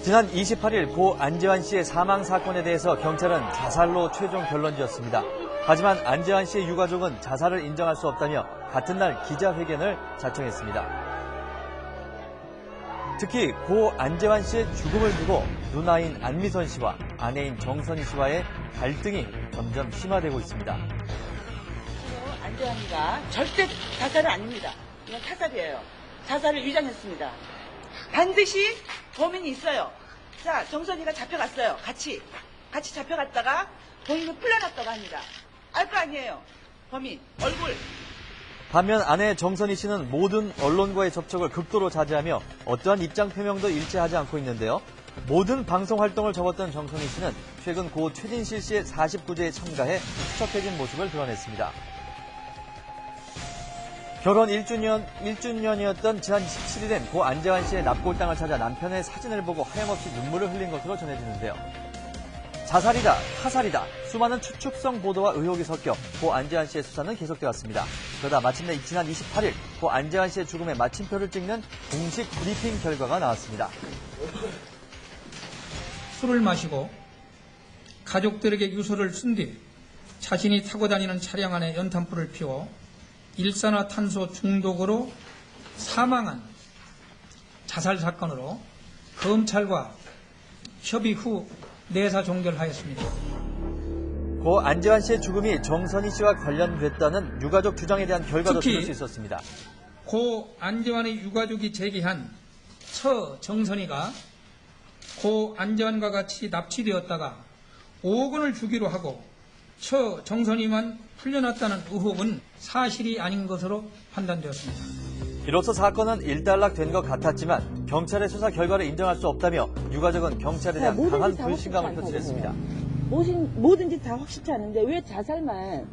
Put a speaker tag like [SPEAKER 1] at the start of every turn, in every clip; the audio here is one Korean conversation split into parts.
[SPEAKER 1] 지난 28일 고 안재환 씨의 사망 사건에 대해서 경찰은 자살로 최종 결론 지었습니다. 하지만 안재환 씨의 유가족은 자살을 인정할 수 없다며 같은 날 기자회견을 자청했습니다. 특히 고 안재환 씨의 죽음을 두고 누나인 안미선 씨와 아내인 정선희 씨와의 갈등이 점점 심화되고 있습니다.
[SPEAKER 2] 안재환이가 절대 자살은 아닙니다. 이건 타살이에요. 자살을 위장했습니다. 반드시 범인이 있어요. 자, 정선이가 잡혀갔어요. 같이 잡혀갔다가 본인은 풀려났다고 합니다. 알 거 아니에요. 범인 얼굴.
[SPEAKER 1] 반면 아내 정선희 씨는 모든 언론과의 접촉을 극도로 자제하며 어떠한 입장 표명도 일치하지 않고 있는데요. 모든 방송 활동을 접었던 정선희 씨는 최근 고 최진실 씨의 49제에 참가해 수척해진 모습을 드러냈습니다. 결혼 1주년이었던 지난 17일엔 고 안재환 씨의 납골당을 찾아 남편의 사진을 보고 하염없이 눈물을 흘린 것으로 전해지는데요. 자살이다, 타살이다, 수많은 추측성 보도와 의혹이 섞여 고 안재환 씨의 수사는 계속되어 왔습니다. 그러다 마침내 지난 28일 고 안재환 씨의 죽음에 마침표를 찍는 공식 브리핑 결과가 나왔습니다.
[SPEAKER 3] 술을 마시고 가족들에게 유서를 쓴 뒤 자신이 타고 다니는 차량 안에 연탄불을 피워 일산화탄소 중독으로 사망한 자살 사건으로 검찰과 협의 후 내사 종결하였습니다.
[SPEAKER 1] 고 안재환 씨의 죽음이 정선희 씨와 관련됐다는 유가족 주장에 대한 결과도 들을 수 있었습니다.
[SPEAKER 3] 고 안재환의 유가족이 제기한 처 정선희가 고 안재환과 같이 납치되었다가 5억 원을 주기로 하고 처 정선희만 풀려났다는 의혹은 사실이 아닌 것으로 판단되었습니다.
[SPEAKER 1] 이로써 사건은 일단락된 것 같았지만 경찰의 수사 결과를 인정할 수 없다며 유가족은 경찰에 대한 강한 불신감을 표출했습니다.
[SPEAKER 2] 뭐든지 다 확실치 않은데 왜 자살만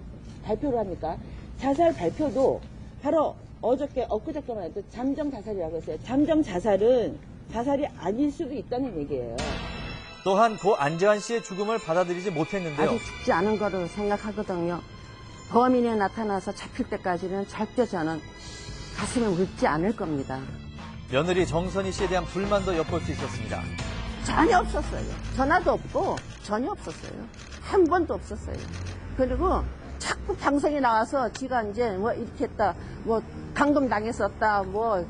[SPEAKER 2] 발표를 합니까? 자살 발표도 바로 엊그저께만 해도 잠정 자살이라고 했어요. 잠정 자살은 자살이 아닐 수도 있다는 얘기예요.
[SPEAKER 1] 또한 고 안재환 씨의 죽음을 받아들이지 못했는데요.
[SPEAKER 4] 아직 죽지 않은 거로 생각하거든요. 범인이 나타나서 잡힐 때까지는 절대 저는 가슴에 묻지 않을 겁니다.
[SPEAKER 1] 며느리 정선희 씨에 대한 불만도 엿볼 수 있었습니다.
[SPEAKER 4] 전혀 없었어요. 전화도 없고 전혀 없었어요. 한 번도 없었어요. 그리고 자꾸 방송에 나와서 지가 이제 뭐 이렇게 했다, 뭐 감금당했었다, 뭐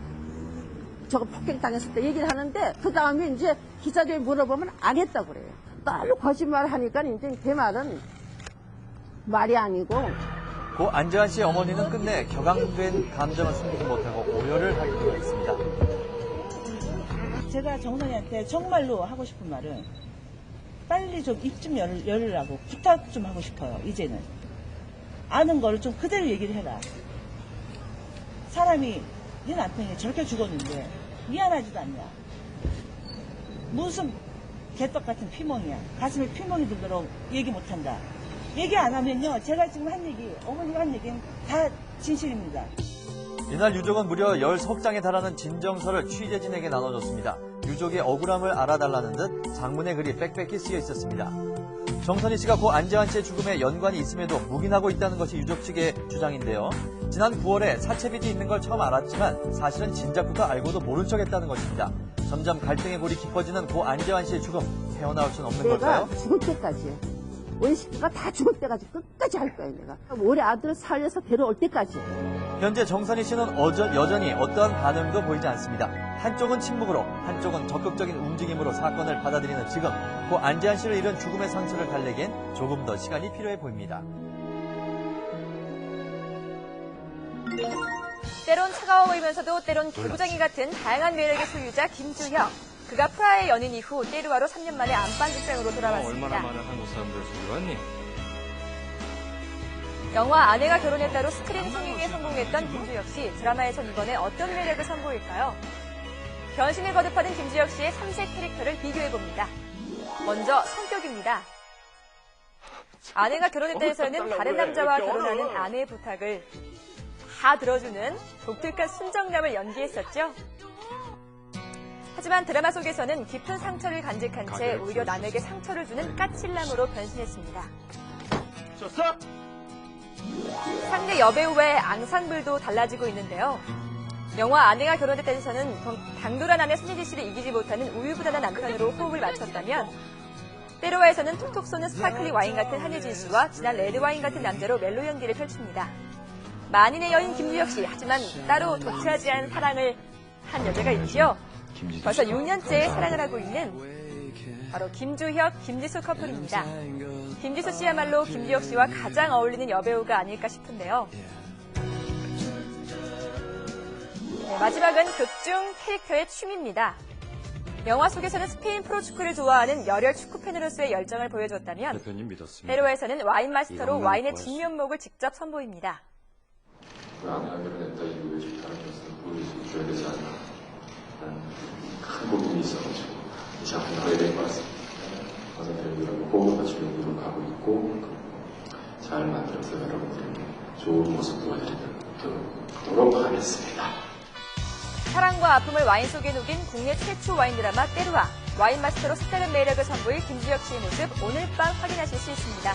[SPEAKER 4] 저거 폭행당했었다 얘기를 하는데 그 다음에 이제 기자들이 물어보면 안 했다고 그래요. 너무 거짓말을 하니까 이제 그 말은 말이 아니고.
[SPEAKER 1] 고 안재환 씨의 어머니는 끝내 격앙된 감정을 숨기지 못하고 오열을 하기도 했습니다.
[SPEAKER 2] 제가 정선이한테 정말로 하고 싶은 말은 빨리 좀 입 좀 열으라고 부탁 좀 하고 싶어요. 이제는 아는 거를 좀 그대로 얘기를 해라. 사람이 네 남편이 저렇게 죽었는데 미안하지도 않냐. 무슨 개떡 같은 피멍이야. 가슴에 피멍이 들도록 얘기 못한다. 얘기 안 하면요, 제가 지금 한 얘기, 어머니가 한 얘기는 다 진실입니다.
[SPEAKER 1] 이날 유족은 무려 10석장에 달하는 진정서를 취재진에게 나눠줬습니다. 유족의 억울함을 알아달라는 듯 장문의 글이 빽빽히 쓰여 있었습니다. 정선희 씨가 고 안재환 씨의 죽음에 연관이 있음에도 묵인하고 있다는 것이 유족 측의 주장인데요. 지난 9월에 사채빚이 있는 걸 처음 알았지만 사실은 진작부터 알고도 모른 척했다는 것입니다. 점점 갈등의 골이 깊어지는 고 안재환 씨의 죽음, 헤어나올 수는 없는 걸까요?
[SPEAKER 4] 내가 죽을 때까지. 우리 식구가 다 죽을 때까지 끝까지 할 거예요, 내가. 우리 아들 살려서 데려올 때까지.
[SPEAKER 1] 현재 정선희 씨는 여전히 어떠한 반응도 보이지 않습니다. 한쪽은 침묵으로, 한쪽은 적극적인 움직임으로 사건을 받아들이는 지금, 고 안재환 씨를 잃은 죽음의 상처를 달래기엔 조금 더 시간이 필요해 보입니다.
[SPEAKER 5] 때론 차가워 보이면서도 때론 개구장이 같은 다양한 매력의 소유자 김주혁. 그가 프라하의 연인 이후 때르와로 3년 만에 안방 직장으로 돌아왔습니다.
[SPEAKER 6] 얼마나 많은 한국 사람들을 소개왔니?
[SPEAKER 5] 영화 아내가 결혼했다로 스크린 흥행에 성공했던 김주혁 씨. 드라마에선 이번에 어떤 매력을 선보일까요? 변신을 거듭하는 김주혁 씨의 3색 캐릭터를 비교해봅니다. 먼저 성격입니다. 아내가 결혼했다에서는 다른 남자와 결혼하는 아내의 부탁을 다 들어주는 독특한 순정남을 연기했었죠. 하지만 드라마 속에서는 깊은 상처를 간직한 채 오히려 남에게 상처를 주는 까칠남으로 변신했습니다. 상대 여배우의 앙상블도 달라지고 있는데요. 영화 아내가 결혼했다에서는 당돌한 아내 손예진 씨를 이기지 못하는 우유부단한 남편으로 호흡을 맞췄다면 때로와에서는 톡톡 쏘는 스파클링 와인 같은 한예진 씨와 진한 레드와인 같은 남자로 멜로 연기를 펼칩니다. 만인의 여인 김주혁 씨, 하지만 따로 도취하지 않은 사랑을 한 여자가 있죠. 벌써 6년째 사랑을 하고 있는 바로 김주혁, 김지수 커플입니다. 김지수 씨야말로 김주혁 씨와 가장 어울리는 여배우가 아닐까 싶은데요. 네, 마지막은 극중 캐릭터의 춤입니다. 영화 속에서는 스페인 프로축구를 좋아하는 열혈 축구팬으로서의 열정을 보여줬다면
[SPEAKER 6] 대표님 믿었습니다.
[SPEAKER 5] 페루에서는 와인 마스터로 와인의 진면목을 직접 선보입니다.
[SPEAKER 7] 아내가 결혼했다 이후에 좀 다른 것을 보여줘야 되지 않나 라는 큰 고민이 있어가지고 이 작품을 하게 된 것 같습니다. 어서 배우들하고 호흡을 맞추려고 노력하고 있고 잘 만들어서 여러분들에게 좋은 모습 보여드리도록 하겠습니다.
[SPEAKER 5] 사랑과 아픔을 와인 속에 녹인 국내 최초 와인 드라마 때루와 와인 마스터로 색다른 매력을 선보일 김주혁 씨의 모습 오늘 밤 확인하실 수 있습니다.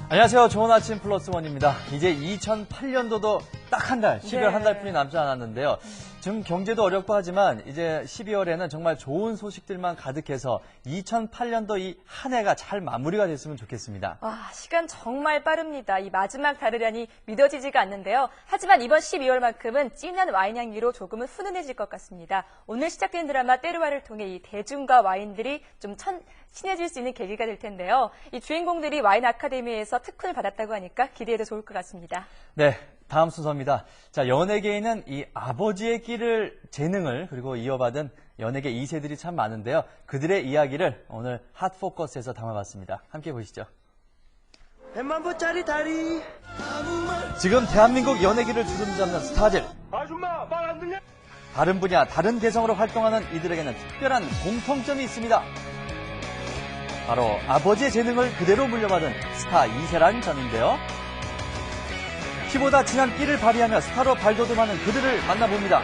[SPEAKER 1] 안녕하세요. 좋은 아침 플러스 원입니다. 이제 2008년도도 딱 한 달, 12월 한 달뿐이 남지 않았는데요. 지금 경제도 어렵고 하지만 이제 12월에는 정말 좋은 소식들만 가득해서 2008년도 이 한 해가 잘 마무리가 됐으면 좋겠습니다.
[SPEAKER 5] 와, 시간 정말 빠릅니다. 이 마지막 달이라니 믿어지지가 않는데요. 하지만 이번 12월만큼은 진한 와인 향기로 조금은 훈훈해질 것 같습니다. 오늘 시작된 드라마 때루와를 통해 이 대중과 와인들이 좀 친해질 수 있는 계기가 될 텐데요. 이 주인공들이 와인 아카데미에서 특훈을 받았다고 하니까 기대해도 좋을 것 같습니다.
[SPEAKER 1] 네, 다음 순서입니다. 자, 연예계에는 이 아버지의 재능을 그리고 이어받은 연예계 2세들이 참 많은데요. 그들의 이야기를 오늘 핫포커스에서 담아봤습니다. 함께 보시죠.
[SPEAKER 8] 100만 불짜리 다리.
[SPEAKER 1] 지금 대한민국 연예계를 주름잡는 스타들.
[SPEAKER 8] 아줌마 말 안 듣냐?
[SPEAKER 1] 다른 분야, 다른 개성으로 활동하는 이들에게는 특별한 공통점이 있습니다. 바로 아버지의 재능을 그대로 물려받은 스타 2세란 점인데요. 키보다 진한 끼를 발휘하며 스타로 발돋움하는 그들을 만나봅니다.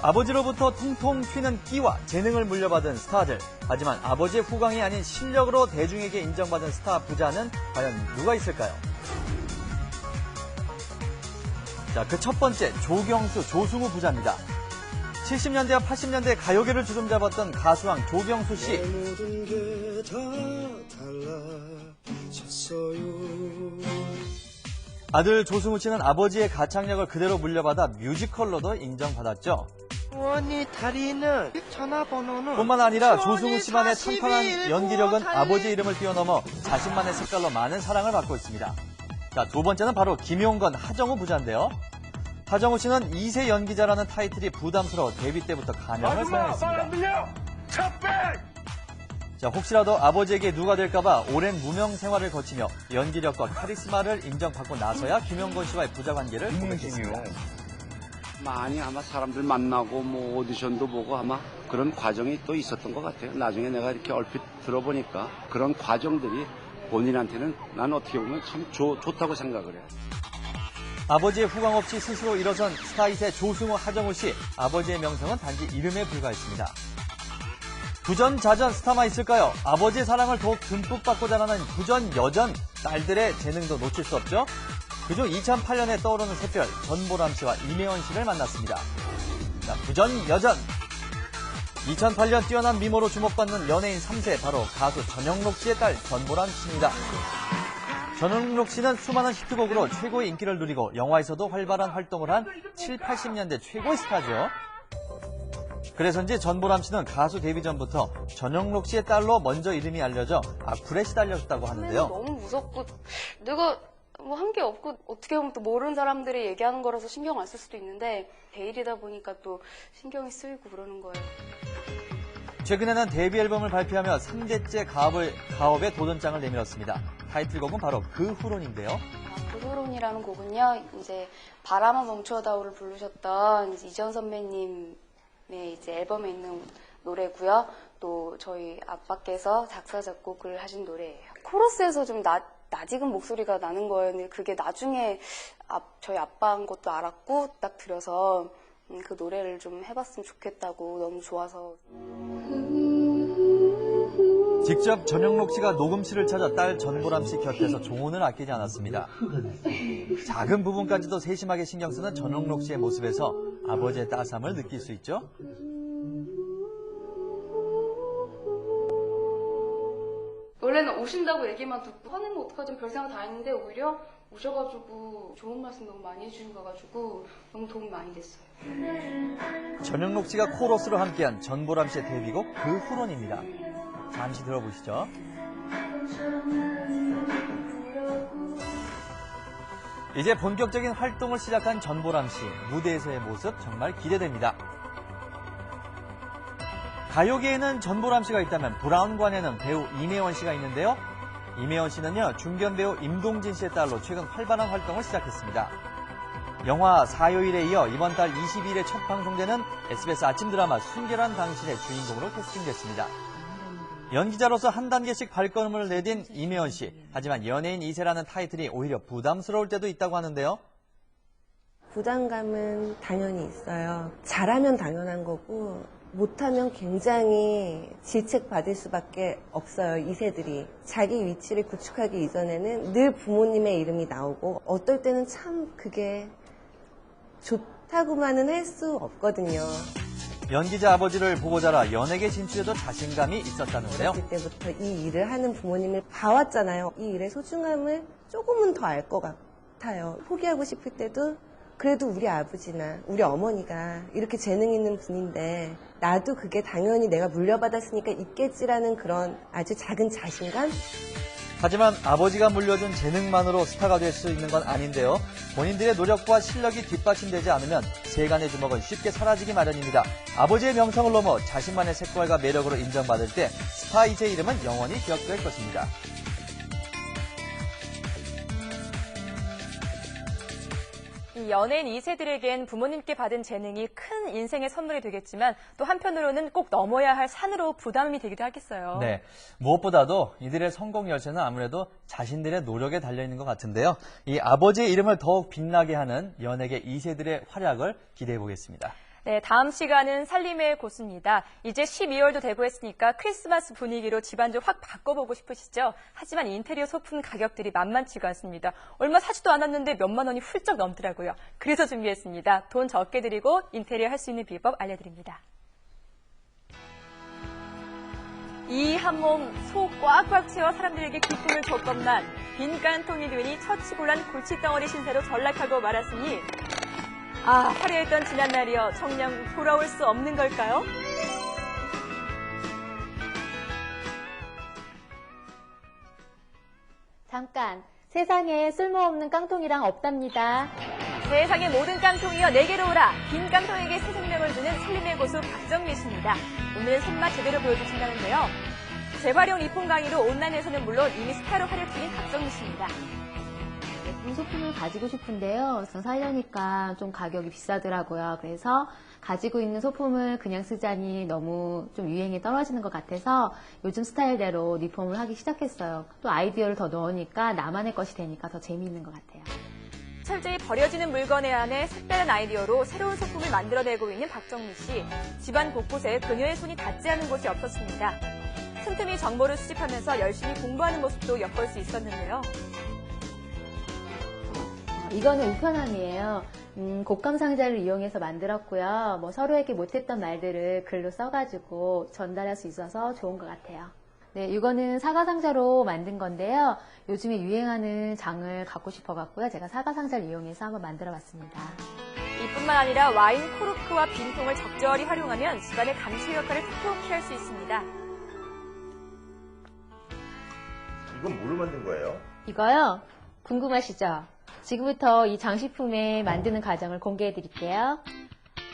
[SPEAKER 1] 아버지로부터 통통 튀는 끼와 재능을 물려받은 스타들. 하지만 아버지의 후광이 아닌 실력으로 대중에게 인정받은 스타 부자는 과연 누가 있을까요? 자, 그 첫 번째 조경수, 조승우 부자입니다. 70년대와 80년대 가요계를 주름잡았던 가수왕 조경수 씨.
[SPEAKER 8] 모든 게 다 달라졌어요.
[SPEAKER 1] 아들 조승우 씨는 아버지의 가창력을 그대로 물려받아 뮤지컬로도 인정받았죠.
[SPEAKER 8] 원이 다리는 전화번호는
[SPEAKER 1] 뿐만 아니라 조승우 씨만의 탄탄한 연기력은 아버지의 이름을 뛰어넘어 자신만의 색깔로 많은 사랑을 받고 있습니다. 자, 두 번째는 바로 김용건, 하정우 부자인데요. 하정우 씨는 2세 연기자라는 타이틀이 부담스러워 데뷔 때부터 가명을 사용했습니다. 자, 혹시라도 아버지에게 누가 될까봐 오랜 무명 생활을 거치며 연기력과 카리스마를 인정받고 나서야 김용건 씨와의 부자 관계를 고백했습니다.
[SPEAKER 9] 많이 아마 사람들 만나고 뭐 오디션도 보고 아마 그런 과정이 또 있었던 것 같아요. 나중에 내가 이렇게 얼핏 들어보니까 그런 과정들이 본인한테는 난 어떻게 보면 참 좋다고 생각을 해요.
[SPEAKER 1] 아버지의 후광 없이 스스로 일어선 스타 2세 조승우, 하정우 씨. 아버지의 명성은 단지 이름에 불과했습니다. 부전자전 스타만 있을까요? 아버지의 사랑을 더욱 듬뿍 받고 자라는 부전 여전 딸들의 재능도 놓칠 수 없죠. 그중 2008년에 떠오르는 샛별 전보람 씨와 이매원 씨를 만났습니다. 자, 부전 여전. 2008년 뛰어난 미모로 주목받는 연예인 3세 바로 가수 전영록 씨의 딸 전보람 씨입니다. 전영록 씨는 수많은 히트곡으로 최고의 인기를 누리고 영화에서도 활발한 활동을 한 7, 80년대 최고의 스타죠. 그래서인지 전보람 씨는 가수 데뷔 전부터 전영록 씨의 딸로 먼저 이름이 알려져 악플에 시달렸다고 하는데요.
[SPEAKER 10] 너무 무섭고 내가 뭐 한 게 없고 어떻게 보면 또 모르는 사람들이 얘기하는 거라서 신경 안 쓸 수도 있는데 대일이다 보니까 또 신경이 쓰이고 그러는 거예요.
[SPEAKER 1] 최근에는 데뷔 앨범을 발표하며 3대째 가업에 도전장을 내밀었습니다. 타이틀곡은 바로 그 후론인데요.
[SPEAKER 10] 그 후론이라는 곡은요, 이제 바람아 멈춰다오를 부르셨던 이지연 선배님의 이제 앨범에 있는 노래고요. 또 저희 아빠께서 작사 작곡을 하신 노래예요. 코러스에서 좀 낯익은 목소리가 나는 거예요. 근데 그게 나중에 저희 아빠인 것도 알았고 딱 들여서 그 노래를 좀 해봤으면 좋겠다고 너무 좋아서.
[SPEAKER 1] 직접 전영록 씨가 녹음실을 찾아 딸 전보람 씨 곁에서 조언을 아끼지 않았습니다. 작은 부분까지도 세심하게 신경 쓰는 전영록 씨의 모습에서 아버지의 따스함을 느낄 수 있죠.
[SPEAKER 10] 원래는 오신다고 얘기만 듣고 화내면 어떡하지 별 생각 다 했는데 오히려 오셔가지고 좋은 말씀 너무 많이 해주신 거 가지고 너무 도움이 많이 됐어요.
[SPEAKER 1] 전영록 씨가 코러스로 함께한 전보람 씨의 데뷔곡 그 후론입니다. 잠시 들어보시죠. 이제 본격적인 활동을 시작한 전보람 씨, 무대에서의 모습 정말 기대됩니다. 가요계에는 전보람 씨가 있다면 브라운관에는 배우 이매원 씨가 있는데요. 이매원 씨는요, 중견 배우 임동진 씨의 딸로 최근 활발한 활동을 시작했습니다. 영화 사요일에 이어 이번 달 22일에 첫 방송되는 SBS 아침 드라마 순결한 당신의 주인공으로 캐스팅됐습니다. 연기자로서 한 단계씩 발걸음을 내딘 이매원 씨. 하지만 연예인 2세라는 타이틀이 오히려 부담스러울 때도 있다고 하는데요.
[SPEAKER 11] 부담감은 당연히 있어요. 잘하면 당연한 거고 못하면 굉장히 질책받을 수밖에 없어요. 2세들이. 자기 위치를 구축하기 이전에는 늘 부모님의 이름이 나오고 어떨 때는 참 그게 좋다고만은 할 수 없거든요.
[SPEAKER 1] 연기자 아버지를 보고 자라 연예계 진출에도 자신감이 있었다는데요.
[SPEAKER 11] 어렸을 때부터 이 일을 하는 부모님을 봐왔잖아요. 이 일의 소중함을 조금은 더 알 것 같아요. 포기하고 싶을 때도 그래도 우리 아버지나 우리 어머니가 이렇게 재능 있는 분인데 나도 그게 당연히 내가 물려받았으니까 있겠지라는 그런 아주 작은 자신감?
[SPEAKER 1] 하지만 아버지가 물려준 재능만으로 스타가 될 수 있는 건 아닌데요. 본인들의 노력과 실력이 뒷받침되지 않으면 세간의 주목은 쉽게 사라지기 마련입니다. 아버지의 명성을 넘어 자신만의 색깔과 매력으로 인정받을 때 스타 2세 이름은 영원히 기억될 것입니다.
[SPEAKER 5] 이 연예인 2세들에겐 부모님께 받은 재능이 큰 인생의 선물이 되겠지만 또 한편으로는 꼭 넘어야 할 산으로 부담이 되기도 하겠어요.
[SPEAKER 1] 네, 무엇보다도 이들의 성공 열쇠는 아무래도 자신들의 노력에 달려있는 것 같은데요. 이 아버지의 이름을 더욱 빛나게 하는 연예계 2세들의 활약을 기대해 보겠습니다.
[SPEAKER 5] 네, 다음 시간은 살림의 고수입니다. 이제 12월도 되고 했으니까 크리스마스 분위기로 집안 좀 확 바꿔보고 싶으시죠? 하지만 인테리어 소품 가격들이 만만치가 않습니다. 얼마 사지도 않았는데 몇만 원이 훌쩍 넘더라고요. 그래서 준비했습니다. 돈 적게 들이고 인테리어 할 수 있는 비법 알려드립니다. 이 한 몸 속 꽉꽉 채워 사람들에게 기쁨을 줬건만 빈 깡통이 되니 처치곤란 골칫덩어리 신세로 전락하고 말았으니 화려했던 지난날이여 정녕 돌아올 수 없는 걸까요?
[SPEAKER 12] 잠깐, 세상에 쓸모없는 깡통이랑 없답니다.
[SPEAKER 5] 세상의 모든 깡통이여 내게로 오라. 빈 깡통에게 새 생명을 주는 살림의 고수 박정미 씨입니다. 오늘 손맛 제대로 보여주신다는데요. 재활용 리폼 강의로 온라인에서는 물론 이미 스타로 활약 중인 박정미 씨입니다.
[SPEAKER 12] 예쁜 소품을 가지고 싶은데요. 사려니까 좀 가격이 비싸더라고요. 그래서 가지고 있는 소품을 그냥 쓰자니 너무 좀 유행이 떨어지는 것 같아서 요즘 스타일대로 리폼을 하기 시작했어요. 또 아이디어를 더 넣으니까 나만의 것이 되니까 더 재미있는 것 같아요.
[SPEAKER 5] 철저히 버려지는 물건에 한해 색다른 아이디어로 새로운 소품을 만들어내고 있는 박정미 씨. 집안 곳곳에 그녀의 손이 닿지 않은 곳이 없었습니다. 틈틈이 정보를 수집하면서 열심히 공부하는 모습도 엿볼 수 있었는데요.
[SPEAKER 12] 이거는 우편함이에요. 곶감 상자를 이용해서 만들었고요. 서로에게 못했던 말들을 글로 써가지고 전달할 수 있어서 좋은 것 같아요. 네, 이거는 사과 상자로 만든 건데요. 요즘에 유행하는 장을 갖고 싶어갖고요. 제가 사과 상자를 이용해서 한번 만들어봤습니다.
[SPEAKER 5] 이뿐만 아니라 와인 코르크와 빈통을 적절히 활용하면 집안의 감초 역할을 톡톡히 할 수 있습니다.
[SPEAKER 13] 이건 뭐로 만든 거예요?
[SPEAKER 12] 이거요? 궁금하시죠? 지금부터 이 장식품의 만드는 과정을 공개해 드릴게요.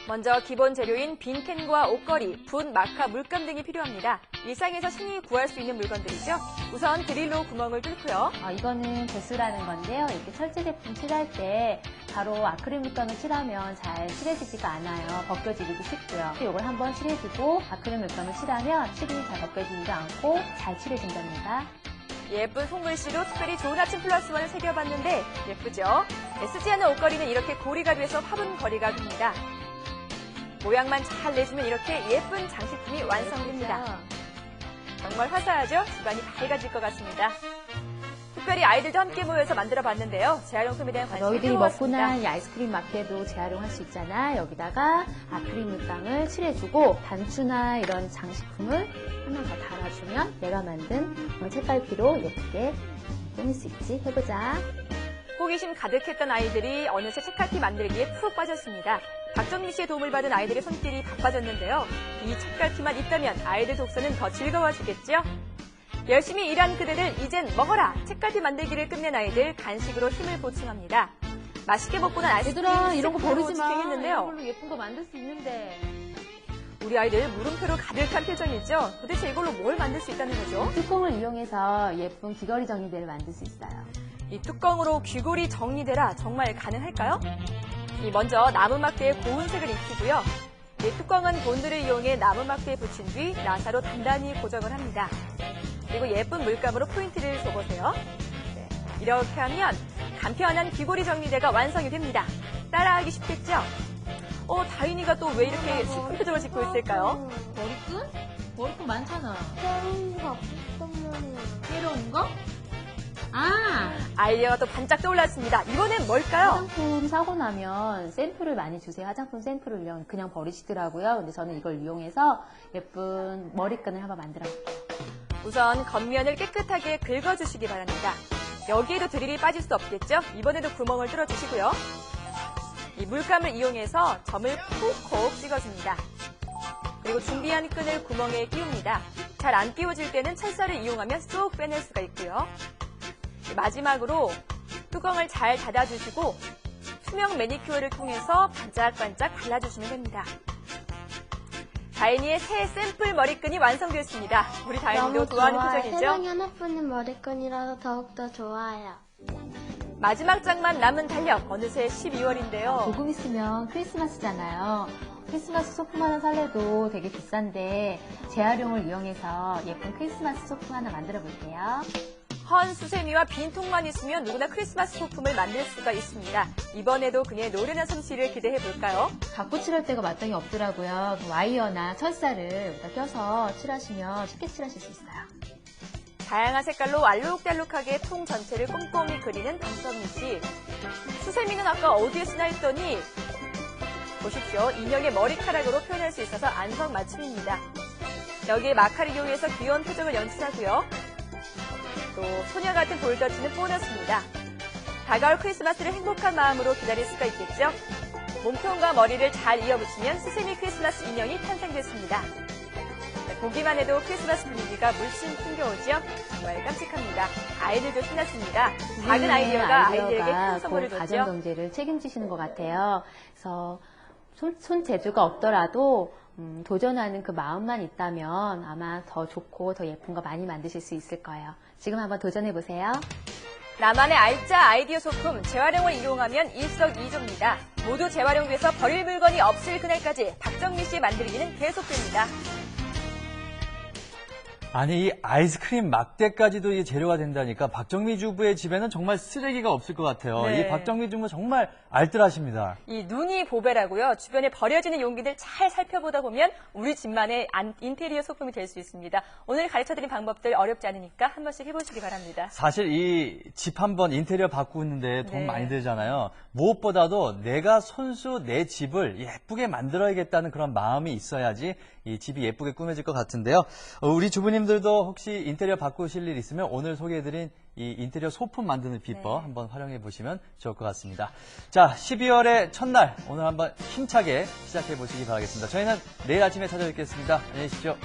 [SPEAKER 5] 먼저 기본 재료인 빈캔과 옷걸이, 붓, 마카, 물감 등이 필요합니다. 일상에서 흔히 구할 수 있는 물건들이죠. 우선 드릴로 구멍을 뚫고요.
[SPEAKER 12] 이거는 베스라는 건데요. 이렇게 철제 제품 칠할 때 바로 아크릴 물감을 칠하면 잘 칠해지지가 않아요. 벗겨지기도 쉽고요. 이걸 한번 칠해주고 아크릴 물감을 칠하면 칠이 잘 벗겨지지도 않고 잘 칠해진답니다.
[SPEAKER 5] 예쁜 손글씨로 특별히 좋은 아침 플러스1을 새겨봤는데 예쁘죠? 쓰지 않은 옷걸이는 이렇게 고리가 돼서 화분 거리가 됩니다. 모양만 잘 내주면 이렇게 예쁜 장식품이 완성됩니다. 정말 화사하죠? 집안이 밝아질 것 같습니다. 특별히 아이들도 함께 모여서 만들어봤는데요. 재활용품에 대한 관심이
[SPEAKER 12] 너희들이 먹고
[SPEAKER 5] 뜨거웠습니다.
[SPEAKER 12] 난 이 아이스크림 막대도 재활용할 수 있잖아. 여기다가 아크릴 물감을 칠해주고 단추나 이런 장식품을 하나 더 달아주면 내가 만든 책갈피로 예쁘게 꾸밀 수 있지. 해보자.
[SPEAKER 5] 호기심 가득했던 아이들이 어느새 책갈피 만들기에 푹 빠졌습니다. 박정미 씨의 도움을 받은 아이들의 손길이 바빠졌는데요. 이 책갈피만 있다면 아이들 독서는 더 즐거워지겠죠? 열심히 일한 그대들 이젠 먹어라! 책갈피 만들기를 끝낸 아이들 간식으로 힘을 보충합니다. 맛있게 먹고 난 아이스크림
[SPEAKER 12] 얘들아 이런 거
[SPEAKER 5] 스틱으로
[SPEAKER 12] 버리지 마.
[SPEAKER 5] 집행했는데요.
[SPEAKER 12] 이런 걸로 예쁜 거 만들 수 있는데.
[SPEAKER 5] 우리 아이들 물음표로 가득한 표정이죠. 도대체 이걸로 뭘 만들 수 있다는 거죠?
[SPEAKER 12] 뚜껑을 이용해서 예쁜 귀걸이 정리대를 만들 수 있어요.
[SPEAKER 5] 이 뚜껑으로 귀걸이 정리되라 정말 가능할까요? 먼저 나무 막대에 고운 색을 입히고요. 이 뚜껑은 본드를 이용해 나무 막대에 붙인 뒤 나사로 단단히 고정을 합니다. 그리고 예쁜 물감으로 포인트를 줘보세요. 네, 이렇게 하면 간편한 귀걸이 정리대가 완성이 됩니다. 따라하기 쉽겠죠? 다인이가 또 왜 이렇게 슬픈 표정을 짓고 있을까요?
[SPEAKER 12] 머리끈? 머리끈 많잖아.
[SPEAKER 14] 새로운 거 없었단 말이야.
[SPEAKER 12] 새로운 거? 아!
[SPEAKER 5] 아이디어가 또 반짝 떠올랐습니다. 이번엔 뭘까요?
[SPEAKER 12] 화장품 사고 나면 샘플을 많이 주세요. 화장품 샘플을 그냥 버리시더라고요. 근데 저는 이걸 이용해서 예쁜 머리끈을 한번 만들어 볼게요.
[SPEAKER 5] 우선 겉면을 깨끗하게 긁어주시기 바랍니다. 여기에도 드릴이 빠질 수 없겠죠? 이번에도 구멍을 뚫어주시고요. 이 물감을 이용해서 점을 콕콕 찍어줍니다. 그리고 준비한 끈을 구멍에 끼웁니다. 잘 안 끼워질 때는 철사를 이용하면 쏙 빼낼 수가 있고요. 마지막으로 뚜껑을 잘 닫아주시고 투명 매니큐어를 통해서 반짝반짝 발라주시면 됩니다. 다인이의 새 샘플 머리끈이 완성되었습니다. 우리 다인이도 좋아하는 표정이죠?
[SPEAKER 14] 세상에 하나뿐인 머리끈이라서 더욱더 좋아요.
[SPEAKER 5] 마지막 장만 남은 달력. 어느새 12월인데요.
[SPEAKER 12] 조금 있으면 크리스마스잖아요. 크리스마스 소품 하나 살래도 되게 비싼데 재활용을 이용해서 예쁜 크리스마스 소품 하나 만들어 볼게요.
[SPEAKER 5] 헌 수세미와 빈통만 있으면 누구나 크리스마스 소품을 만들 수가 있습니다. 이번에도 그녀의 노련한 솜씨를 기대해 볼까요?
[SPEAKER 12] 갖고 칠할 데가 마땅히 없더라고요. 와이어나 철사를 여기다 껴서 칠하시면 쉽게 칠하실 수 있어요.
[SPEAKER 5] 다양한 색깔로 알록달록하게 통 전체를 꼼꼼히 그리는 박정미 씨. 수세미는 아까 어디에 쓰나 했더니 보십시오. 인형의 머리카락으로 표현할 수 있어서 안성맞춤입니다. 여기에 마카를 이용해서 귀여운 표정을 연출하고요. 또 소녀 같은 볼터치는 보너스입니다. 다가올 크리스마스를 행복한 마음으로 기다릴 수가 있겠죠? 몸통과 머리를 잘 이어붙이면 수세미 크리스마스 인형이 탄생됐습니다. 보기만 해도 크리스마스 분위기가 물씬 풍겨오죠? 정말 깜찍합니다. 아이들도 신났습니다. 작은 아이디어가 아이들에게 큰 선물을 줬죠.
[SPEAKER 12] 가정 경제를 책임지시는 것 같아요. 그래서 손재주가 없더라도 도전하는 그 마음만 있다면 아마 더 좋고 더 예쁜 거 많이 만드실 수 있을 거예요. 지금 한번 도전해보세요.
[SPEAKER 5] 나만의 알짜 아이디어 소품 재활용을 이용하면 일석이조입니다. 모두 재활용돼서 버릴 물건이 없을 그날까지 박정미 씨의 만들기는 계속됩니다.
[SPEAKER 1] 아니 이 아이스크림 막대까지도 이 재료가 된다니까 박정미 주부의 집에는 정말 쓰레기가 없을 것 같아요.
[SPEAKER 5] 네.
[SPEAKER 1] 이 박정미 주부 정말 알뜰하십니다.
[SPEAKER 5] 이 눈이 보배라고요. 주변에 버려지는 용기들 잘 살펴보다 보면 우리 집만의 인테리어 소품이 될 수 있습니다. 오늘 가르쳐드린 방법들 어렵지 않으니까 한 번씩 해보시기 바랍니다.
[SPEAKER 1] 사실 이 집 한번 인테리어 바꾸는데 돈
[SPEAKER 5] 네.
[SPEAKER 1] 많이 들잖아요. 무엇보다도 내가 손수 내 집을 예쁘게 만들어야겠다는 그런 마음이 있어야지 이 집이 예쁘게 꾸며질 것 같은데요. 우리 주부님들도 혹시 인테리어 바꾸실 일 있으면 오늘 소개해드린 이 인테리어 소품 만드는 비법 한번 활용해 보시면 좋을 것 같습니다. 자, 12월의 첫날 오늘 한번 힘차게 시작해 보시기 바라겠습니다. 저희는 내일 아침에 찾아뵙겠습니다. 안녕히 계십시오.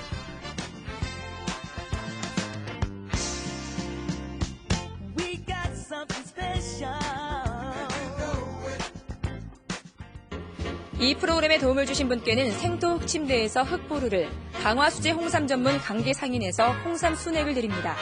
[SPEAKER 5] 이 프로그램에 도움을 주신 분께는 생토 침대에서 흑보루를, 강화수제 홍삼 전문 강계 상인에서 홍삼 순액을 드립니다.